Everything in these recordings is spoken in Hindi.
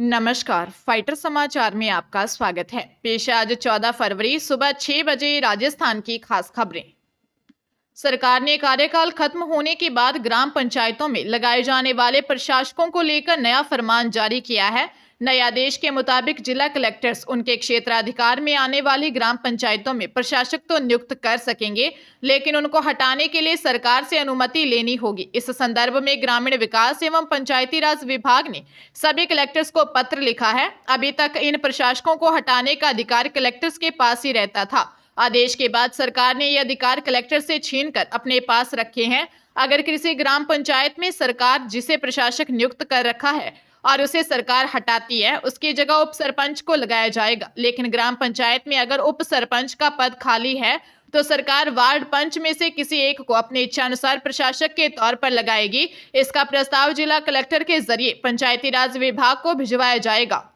नमस्कार, फाइटर समाचार में आपका स्वागत है। पेश है आज 14 फरवरी सुबह 6 बजे राजस्थान की खास खबरें। सरकार ने कार्यकाल खत्म होने के बाद ग्राम पंचायतों में लगाए जाने वाले प्रशासकों को लेकर नया फरमान जारी किया है। नए आदेश के मुताबिक जिला कलेक्टर्स उनके क्षेत्राधिकार में आने वाली ग्राम पंचायतों में प्रशासक तो नियुक्त कर सकेंगे, लेकिन उनको हटाने के लिए सरकार से अनुमति लेनी होगी। इस संदर्भ में ग्रामीण विकास एवं पंचायती राज विभाग ने सभी कलेक्टर्स को पत्र लिखा है। अभी तक इन प्रशासकों को हटाने का अधिकार कलेक्टर्स के पास ही रहता था। आदेश के बाद सरकार ने ये अधिकार कलेक्टर से छीनकर अपने पास रखे हैं। अगर किसी ग्राम पंचायत में सरकार जिसे प्रशासक नियुक्त कर रखा है और उसे सरकार हटाती है, उसकी जगह उप सरपंच को लगाया जाएगा। लेकिन ग्राम पंचायत में अगर उप सरपंच का पद खाली है तो सरकार वार्ड पंच में से किसी एक को अपनी इच्छानुसार प्रशासक के तौर पर लगाएगी। इसका प्रस्ताव जिला कलेक्टर के जरिए पंचायती राज विभाग को भिजवाया जाएगा।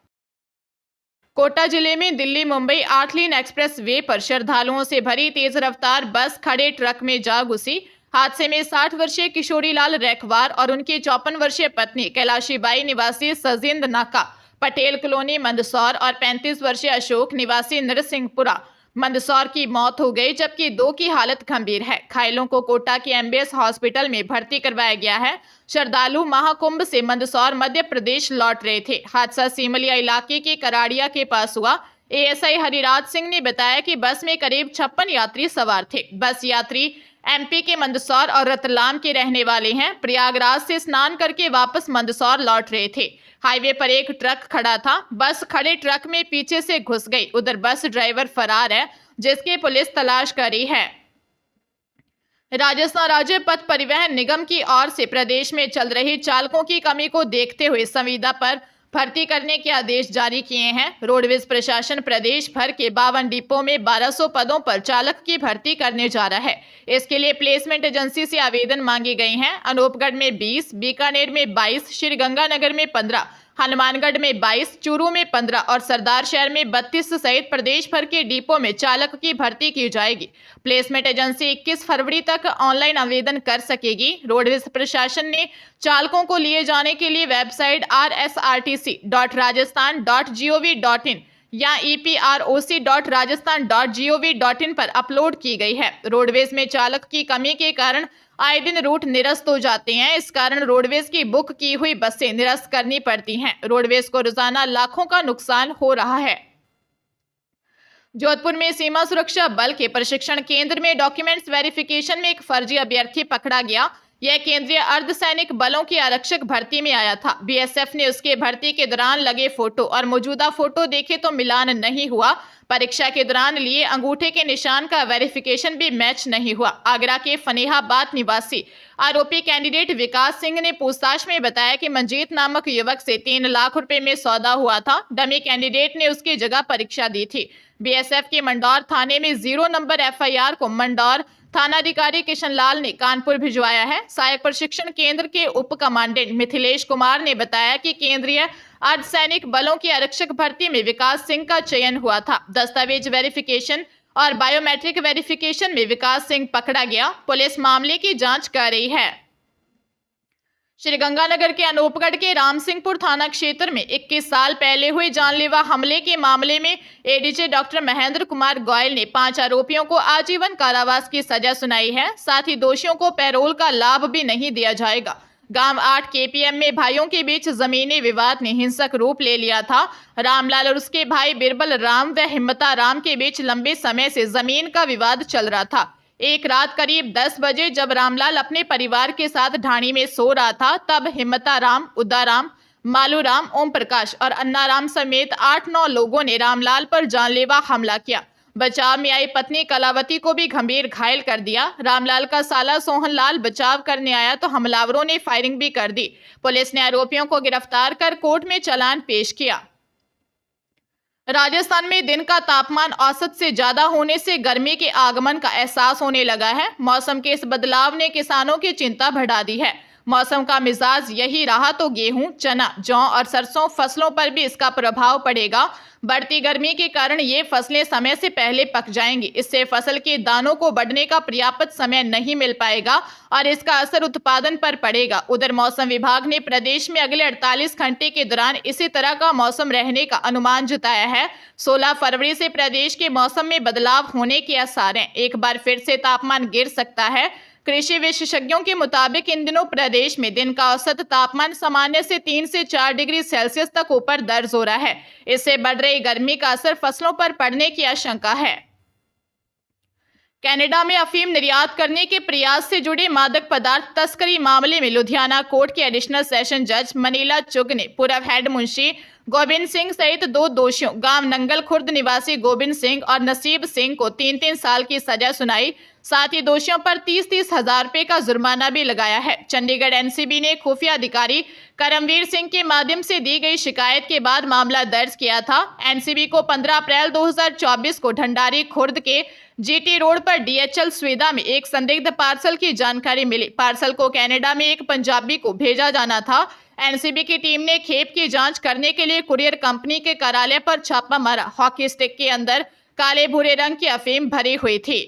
कोटा जिले में दिल्ली मुंबई 8 लेन एक्सप्रेस वे पर श्रद्धालुओं से भरी तेज रफ्तार बस खड़े ट्रक में जा घुसी। हादसे में 60 वर्षीय किशोरीलाल रैखवार और उनकी 54 वर्षीय पत्नी कैलाशीबाई निवासी सजिंद नाका पटेल कॉलोनी मंदसौर और 35 वर्षीय अशोक निवासी नरसिंहपुरा मंदसौर की मौत हो गई, जबकि 2 की हालत गंभीर है। घायलों को कोटा के एमबीएस हॉस्पिटल में भर्ती करवाया गया है। श्रद्धालु महाकुंभ से मंदसौर मध्य प्रदेश लौट रहे थे। हादसा सीमलिया इलाके के कराड़िया के पास हुआ। एएसआई हरिराज सिंह ने बताया कि बस में करीब 56 यात्री सवार थे। बस यात्री एमपी के मंदसौर और रतलाम के रहने वाले हैं। प्रयागराज से स्नान करके वापस मंदसौर लौट रहे थे। हाईवे पर एक ट्रक खड़ा था। बस खड़े ट्रक में पीछे से घुस गई। उधर बस ड्राइवर फरार है, जिसकी पुलिस तलाश कर रही है। राजस्थान राज्य पथ परिवहन निगम की ओर से प्रदेश में चल रही चालकों की कमी को देखते हुए संविदा पर भर्ती करने के आदेश जारी किए हैं। रोडवेज प्रशासन प्रदेश भर के 52 डिपो में 1200 पदों पर चालक की भर्ती करने जा रहा है। इसके लिए प्लेसमेंट एजेंसी से आवेदन मांगे गए हैं। अनूपगढ़ में 20, बीकानेर में 22, श्रीगंगानगर में 15, हनुमानगढ़ में 22, चूरू में 15 और सरदार शहर में 32 सहित प्रदेश भर के डिपो में चालक की भर्ती की जाएगी। प्लेसमेंट एजेंसी 21 फरवरी तक ऑनलाइन आवेदन कर सकेगी। रोडवेज प्रशासन ने चालकों को लिए जाने के लिए वेबसाइट rsrtc.rajasthan.gov.in या eproc.rajasthan.gov.in पर अपलोड की गई है। रोडवेज में चालक की कमी के कारण आए दिन रूट निरस्त हो जाते हैं। इस कारण रोडवेज की बुक की हुई बसें निरस्त करनी पड़ती हैं। रोडवेज को रोजाना लाखों का नुकसान हो रहा है। जोधपुर में सीमा सुरक्षा बल के प्रशिक्षण केंद्र में डॉक्यूमेंट्स वेरिफिकेशन में एक फर्जी अभ्यर्थी पकड़ा गया। यह केंद्रीय अर्धसैनिक बलों की आरक्षक भर्ती में आया था। बीएसएफ ने उसके भर्ती के दौरान लगे फोटो और मौजूदा फोटो देखे तो मिलान नहीं हुआ। परीक्षा के दौरान लिए अंगूठे के निशान का वेरिफिकेशन भी मैच नहीं हुआ। आगरा के फनेहाबाद निवासी आरोपी कैंडिडेट विकास सिंह ने पूछताछ में बताया कि मंजीत नामक युवक से 3 लाख रुपए में सौदा हुआ था। डमी कैंडिडेट ने उसकी जगह परीक्षा दी थी। बीएसएफ के मंडौर थाने में 0 नंबर एफआईआर को मंडौर थानाधिकारी किशन लाल ने कानपुर भिजवाया है। सहायक प्रशिक्षण केंद्र के उप कमांडेंट मिथिलेश कुमार ने बताया कि केंद्रीय अर्धसैनिक बलों की आरक्षक भर्ती में विकास सिंह का चयन हुआ था। दस्तावेज वेरिफिकेशन और बायोमेट्रिक वेरिफिकेशन में विकास सिंह पकड़ा गया। पुलिस मामले की जांच कर रही है। श्रीगंगानगर के अनूपगढ़ के रामसिंहपुर थाना क्षेत्र में 21 साल पहले हुए जानलेवा हमले के मामले में एडीजे डॉक्टर महेंद्र कुमार गोयल ने 5 आरोपियों को आजीवन कारावास की सजा सुनाई है। साथ ही दोषियों को पैरोल का लाभ भी नहीं दिया जाएगा। गांव 8 केपीएम में भाइयों के बीच जमीनी विवाद ने हिंसक रूप ले लिया था। रामलाल और उसके भाई बिरबल राम व हिम्मता राम के बीच लंबे समय से जमीन का विवाद चल रहा था। एक रात करीब 10 बजे जब रामलाल अपने परिवार के साथ ढाणी में सो रहा था, तब हिम्मता राम, उदाराम, मालूराम, ओम प्रकाश और अन्नाराम समेत 8-9 लोगों ने रामलाल पर जानलेवा हमला किया। बचाव में आई पत्नी कलावती को भी गंभीर घायल कर दिया। रामलाल का साला सोहनलाल बचाव करने आया तो हमलावरों ने फायरिंग भी कर दी। पुलिस ने आरोपियों को गिरफ्तार कर कोर्ट में चालान पेश किया। राजस्थान में दिन का तापमान औसत से ज्यादा होने से गर्मी के आगमन का एहसास होने लगा है। मौसम के इस बदलाव ने किसानों की चिंता बढ़ा दी है। मौसम का मिजाज यही रहा तो गेहूं, चना, जौ और सरसों फसलों पर भी इसका प्रभाव पड़ेगा। बढ़ती गर्मी के कारण ये फसलें समय से पहले पक जाएंगी। इससे फसल के दानों को बढ़ने का पर्याप्त समय नहीं मिल पाएगा और इसका असर उत्पादन पर पड़ेगा। उधर मौसम विभाग ने प्रदेश में अगले 48 घंटे के दौरान इसी तरह का मौसम रहने का अनुमान जताया है। 16 फरवरी से प्रदेश के मौसम में बदलाव होने के आसार हैं। एक बार फिर से तापमान गिर सकता है। कृषि विशेषज्ञों के मुताबिक इन दिनों प्रदेश में दिन का औसत तापमान सामान्य से 3 से 4 डिग्री सेल्सियस तक ऊपर दर्ज हो रहा है। इससे बढ़ रही गर्मी का असर फसलों पर पड़ने की आशंका है। कनाडा में अफीम निर्यात करने के प्रयास से जुड़े मादक पदार्थ तस्करी मामले में लुधियाना कोर्ट के एडिशनल सेशन जज मनीला चुग ने पूर्व हेड मुंशी गोबिंद सिंह सहित 2 दोषियों गांव नंगल खुर्द निवासी गोबिंद सिंह और नसीब सिंह को 3-3 साल की सजा सुनाई। साथ ही दोषियों पर 30-30 हजार रुपए का जुर्माना भी लगाया है। चंडीगढ़ एनसीबी ने खुफिया अधिकारी करमवीर सिंह के माध्यम से दी गई शिकायत के बाद मामला दर्ज किया था। एनसीबी को 15 अप्रैल 2024 को ढंडारी खुर्द के जीटी रोड पर डीएचएल सुविधा में एक संदिग्ध पार्सल की जानकारी मिली। पार्सल को कनाडा में एक पंजाबी को भेजा जाना था। एनसीबी की टीम ने खेप की जांच करने के लिए कुरियर कंपनी के कार्यालय पर छापा मारा। हॉकी स्टिक के अंदर काले भूरे रंग की अफीम भरी हुई थी।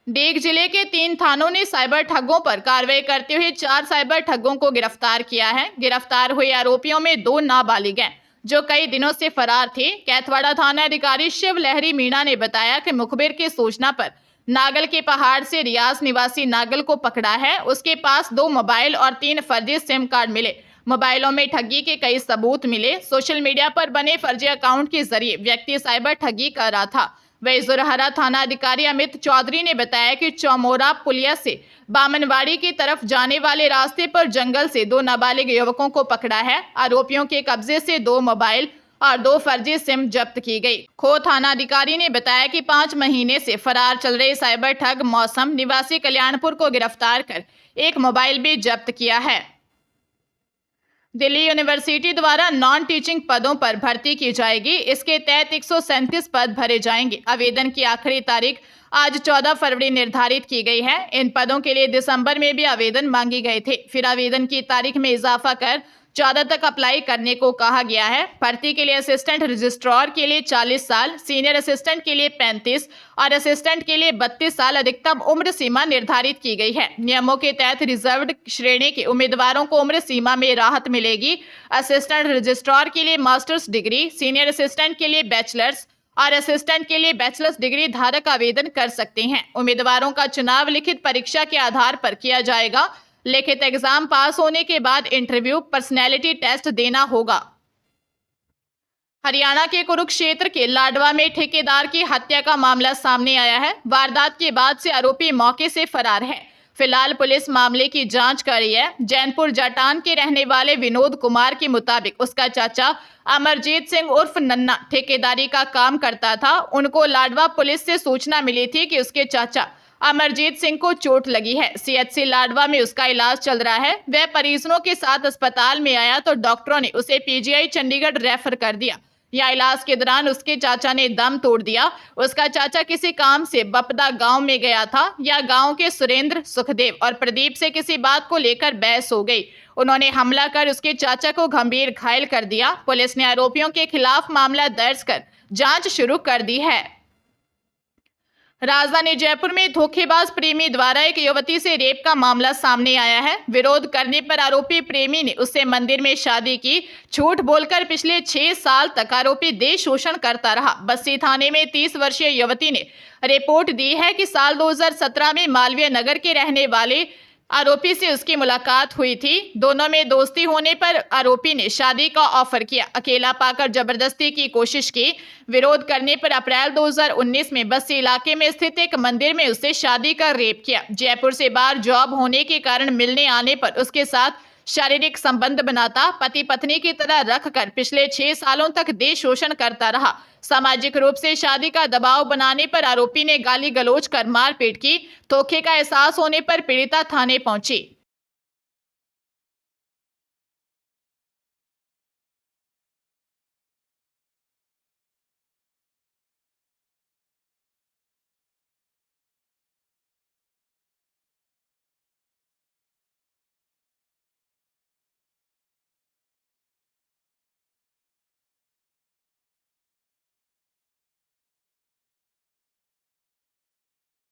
डीग जिले के 3 थानों ने साइबर ठगों पर कार्रवाई करते हुए 4 साइबर ठगों को गिरफ्तार किया है। गिरफ्तार हुए आरोपियों में 2 नाबालिग हैं जो कई दिनों से फरार थे। कैथवाड़ा थाना अधिकारी शिव लहरी मीणा ने बताया कि मुखबिर की सूचना पर नागल के पहाड़ से रियाज निवासी नागल को पकड़ा है। उसके पास 2 मोबाइल और 3 फर्जी सिम कार्ड मिले। मोबाइलों में ठगी के कई सबूत मिले। सोशल मीडिया पर बने फर्जी अकाउंट के जरिए व्यक्ति साइबर ठगी कर रहा था। वही जोरहरा थाना अधिकारी अमित चौधरी ने बताया कि चौमोरा पुलिया से बामनवाड़ी की तरफ जाने वाले रास्ते पर जंगल से 2 नाबालिग युवकों को पकड़ा है। आरोपियों के कब्जे से 2 मोबाइल और 2 फर्जी सिम जब्त की गई। खो थाना अधिकारी ने बताया कि 5 महीने से फरार चल रहे साइबर ठग मौसम निवासी कल्याणपुर को गिरफ्तार कर एक मोबाइल भी जब्त किया है। दिल्ली यूनिवर्सिटी द्वारा नॉन टीचिंग पदों पर भर्ती की जाएगी। इसके तहत 137 पद भरे जाएंगे। आवेदन की आखिरी तारीख आज 14 फरवरी निर्धारित की गई है। इन पदों के लिए दिसंबर में भी आवेदन मांगे गए थे। फिर आवेदन की तारीख में इजाफा कर 14 तक अप्लाई करने को कहा गया है। भर्ती के लिए असिस्टेंट रजिस्ट्रार के लिए 40 साल, सीनियर असिस्टेंट के लिए 35 और असिस्टेंट के लिए 32 साल अधिकतम उम्र सीमा निर्धारित की गई है। नियमों के तहत रिजर्व्ड श्रेणी के उम्मीदवारों को उम्र सीमा में राहत मिलेगी। असिस्टेंट रजिस्ट्रार के लिए मास्टर्स डिग्री, सीनियर असिस्टेंट के लिए बैचलर्स और असिस्टेंट के लिए बैचलर्स डिग्री धारक आवेदन कर सकते हैं। उम्मीदवारों का चुनाव लिखित परीक्षा के आधार पर किया जाएगा। लिखित एग्जाम पास होने के बाद इंटरव्यू, पर्सनैलिटी टेस्ट देना होगा। हरियाणा के कुरुक्षेत्र के लाडवा में ठेकेदार की हत्या का मामला सामने आया है। वारदात के बाद से आरोपी मौके से फरार है। फिलहाल पुलिस मामले की जांच कर रही है। जैनपुर जाटान के रहने वाले विनोद कुमार के मुताबिक उसका चाचा अमरजीत सिंह उर्फ नन्ना ठेकेदारी का काम करता था। उनको लाडवा पुलिस से सूचना मिली थी कि उसके चाचा अमरजीत सिंह को चोट लगी है। सीएचसी लाडवा में उसका इलाज चल रहा है। वह परिजनों के साथ अस्पताल में आया तो डॉक्टरों ने उसे पीजीआई चंडीगढ़ रेफर कर दिया। या इलाज के दौरान उसके चाचा ने दम तोड़ दिया। उसका चाचा किसी काम से बपदा गांव में गया था। या गांव के सुरेंद्र, सुखदेव और प्रदीप से किसी बात को लेकर बहस हो गई। उन्होंने हमला कर उसके चाचा को गंभीर घायल कर दिया। पुलिस ने आरोपियों के खिलाफ मामला दर्ज कर जांच शुरू कर दी है। राजधानी जयपुर में धोखेबाज प्रेमी द्वारा एक युवती से रेप का मामला सामने आया है। विरोध करने पर आरोपी प्रेमी ने उससे मंदिर में शादी की। झूठ बोलकर पिछले 6 साल तक आरोपी देह शोषण करता रहा। बस्सी थाने में 30 वर्षीय युवती ने रिपोर्ट दी है कि साल 2017 में मालवीय नगर के रहने वाले आरोपी से उसकी मुलाकात हुई थी। दोनों में दोस्ती होने पर आरोपी ने शादी का ऑफर किया। अकेला पाकर जबरदस्ती की कोशिश की। विरोध करने पर अप्रैल 2019 में बस्सी इलाके में स्थित एक मंदिर में उससे शादी का रेप किया। जयपुर से बाहर जॉब होने के कारण मिलने आने पर उसके साथ शारीरिक संबंध बनाता, पति पत्नी की तरह रखकर पिछले 6 सालों तक देह शोषण करता रहा। सामाजिक रूप से शादी का दबाव बनाने पर आरोपी ने गाली गलौज कर मारपीट की। धोखे का एहसास होने पर पीड़िता थाने पहुंची।